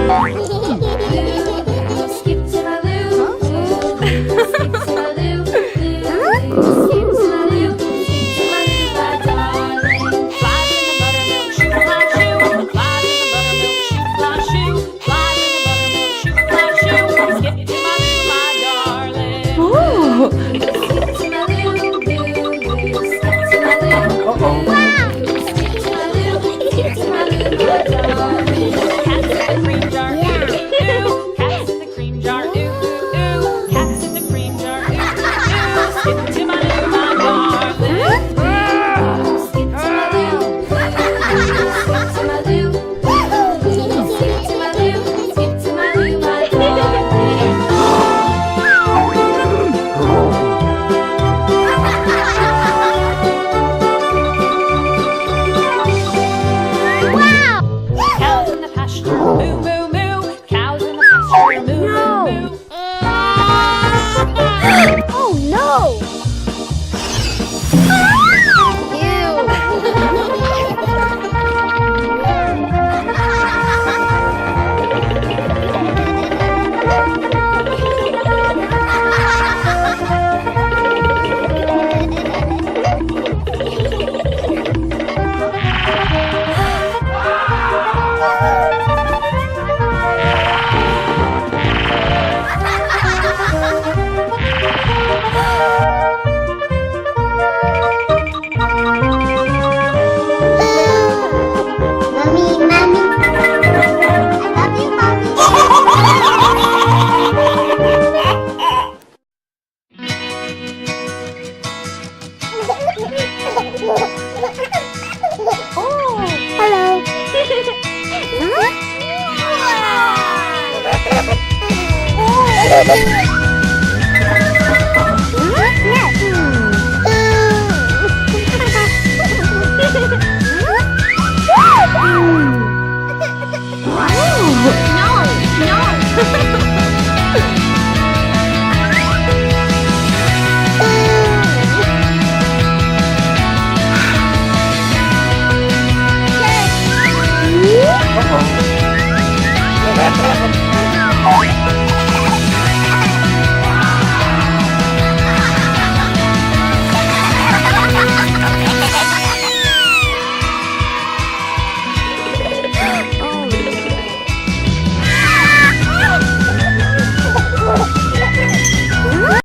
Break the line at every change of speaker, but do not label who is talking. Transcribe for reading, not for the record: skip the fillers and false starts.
Skip to my loo, skip to my loo, skip to my loo, skip to my loo, my darling.
Fly in the buttermilk, shoe fly shoe. Fly in the buttermilk, shoe fly shoe. Fly in the buttermilk, shoe fly shoe. Skip to my loo, my darling.
Ooh.
Skip to my loo, loo, skip to my loo.
Uh-oh.
Skip to my loo, skip to my loo, my darling.
Cats in the cream jar, ooh, ooh. Cats in the cream jar, ooh, ooh, ooh. Cats in the cream jar, ooh, ooh, ooh. Skip to my loo, my darling.
Skip to my loo, skip to my loo, skip to my loo, skip to my loo, my darling.
Cows in the pasture, moo, moo, moo. Cows in the pasture, moo, moo, moo.
Oh no!
Mommy, mommy. I love you, mommy.
Oh!
Hello.
Huh?